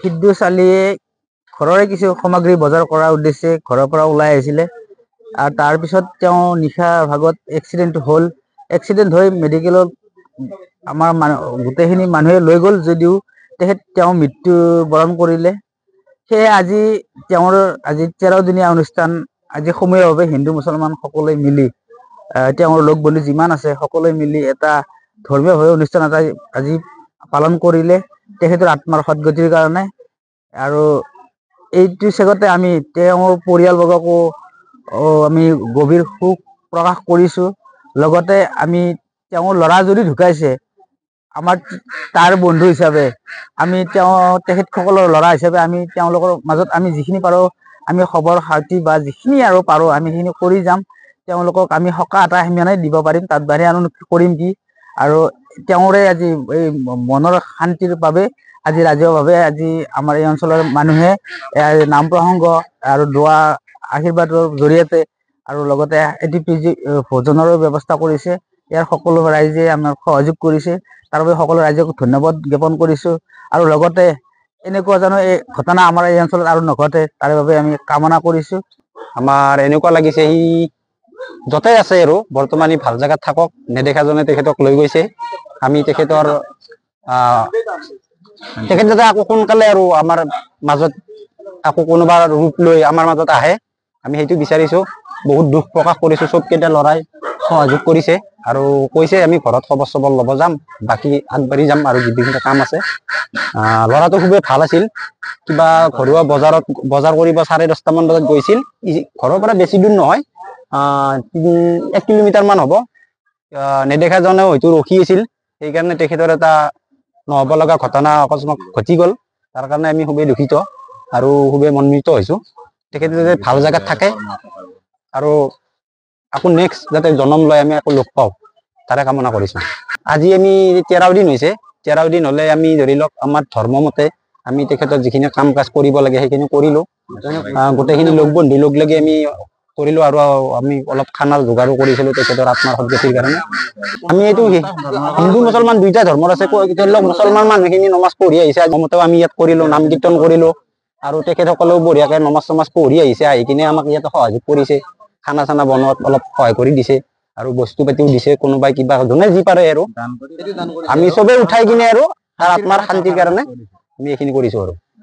ফিৰদৌছ আলীয়ে ঘৰৰে কিছু সামগ্ৰী বজাৰ কৰাৰ উদ্দেশ্যে ঘৰৰ পৰা ওলাই আহিছিলে আৰু তাৰ পিছত তেওঁ নিশা ভাগত এক্সিডেণ্ট হ'ল। এক্সিডেণ্ট হৈ মেডিকেলত আমাৰ গোটেইখিনি মানুহে লৈ গ'ল যদিও তেওঁ মৃত্যুবৰণ কৰিলে। সেয়ে আজি তেওঁৰ 13 দিনীয়া অনুষ্ঠান আজি সমূহীয়াভাৱে হিন্দু মুছলমান সকলোৱে মিলি তেওঁৰ লগ বন্ধু যিমান আছে সকলোৱে মিলি এটা ধৰ্মীয়ভাৱে অনুষ্ঠান এটা আজি পালন কৰিলে তেখেতৰ আত্মাৰ সদ্গতিৰ কাৰণে। আৰু এইটো চেগতে আমি তেওঁৰ পৰিয়ালবৰ্গকো আমি গভীৰ শোক প্ৰকাশ কৰিছোঁ। লগতে আমি তেওঁৰ ল'ৰা যদি ঢুকাইছে আমাৰ তাৰ বন্ধু হিচাপে আমি তেখেতসকলৰ ল'ৰা হিচাপে আমি তেওঁলোকৰ মাজত আমি যিখিনি পাৰোঁ আমি খবৰ খাতি বা যিখিনি আৰু পাৰোঁ আমি সেইখিনি কৰি যাম। তেওঁলোকক আমি সকাহ এটা সিমানেই দিব পাৰিম, তাত বাহিৰে আৰু কৰিম কি। আৰু তেওঁৰে আজি এই মনৰ শান্তিৰ বাবে আজি ৰাজহুৱাভাৱে আজি আমাৰ এই অঞ্চলৰ মানুহে নাম প্ৰসংগ আৰু দোৱা আশীৰ্বাদৰ জৰিয়তে আৰু লগতে এটি ভোজনৰো ব্যৱস্থা কৰিছে। ইয়াৰ সকলো ৰাইজে আমাক সহযোগ কৰিছে, তাৰ বাবে সকলো ৰাইজক ধন্যবাদ জ্ঞাপন কৰিছোঁ। আৰু লগতে এনেকুৱা জানো এই ঘটনা আমাৰ এই অঞ্চলত আৰু নঘটে তাৰ বাবে আমি কামনা কৰিছোঁ। আমাৰ এনেকুৱা লাগিছে সি য'তে আছে আৰু বৰ্তমান ভাল জেগাত থাকক, নেদেখাজনে তেখেতক লৈ গৈছে। আমি তেখেত যাতে আকৌ সোনকালে আৰু আমাৰ মাজত আকৌ কোনোবা ৰূপ লৈ আমাৰ মাজত আহে আমি সেইটো বিচাৰিছোঁ। বহুত দুখ প্ৰকাশ কৰিছোঁ। চবকেইটা ল'ৰাই সহযোগ কৰিছে আৰু কৈছে আমি ঘৰত খবৰ চবৰ ল'ব যাম, বাকী আগবাঢ়ি যাম আৰু যিখিনি কাম আছে। ল'ৰাটো খুবেই ভাল আছিল। কিবা ঘৰুৱা বজাৰ কৰিব 10:30মান বজাত গৈছিল। ঘৰৰ পৰা বেছি দূৰ নহয়, 1 কিলোমিটাৰ মান হ'ব। নেদেখাজনেও হয়তো ৰখি আছিল, সেইকাৰণে তেখেতৰ এটা নহ'ব লগা ঘটনা অকস্মাত ঘটি গ'ল। তাৰ কাৰণে আমি খুবেই দুখিত আৰু খুবেই মনোনীত হৈছোঁ। তেখেতে যাতে ভাল জেগাত থাকে আৰু আকৌ নেক্সট যাতে জন্ম লয় আমি আকৌ লগ পাওঁ তাৰে কামনা কৰিছোঁ। আজি আমি 13 দিন হৈছে। 13 দিন হ'লে আমি ধৰি লওক আমাৰ ধৰ্ম মতে আমি তেখেতৰ যিখিনি কাম কাজ কৰিব লাগে সেইখিনি কৰিলোঁ। গোটেইখিনি লগ বন্ধু লগ লাগি আমি কৰিলোঁ আৰু আমি অলপ খানাৰ যোগাৰো কৰিছিলোঁ তেখেতৰ আত্মাৰ সদ্গতিৰ কাৰণে। আমি এইটো হিন্দু মুছলমান দুইটা ধৰ্মৰ আছে, মুছলমান মানুহখিনি নমাজ পঢ়ি আহিছে। মতেও আমি ইয়াত কৰিলোঁ, নাম কীৰ্তন কৰিলোঁ আৰু তেখেতসকলেও বঢ়িয়াকৈ নমাজ চমাজ পঢ়ি আহিছে। আহি কিনে আমাক ইয়াতে সহযোগ কৰিছে, খানা চানা বনোৱাত অলপ সহায় কৰি দিছে আৰু বস্তু পাতিও দিছে। কোনোবাই কিবা যোনে যি পাৰে আৰু আমি চবেই উঠাই কিনে আৰু তাৰ আত্মাৰ শান্তিৰ কাৰণে আমি এইখিনি কৰিছোঁ আৰু।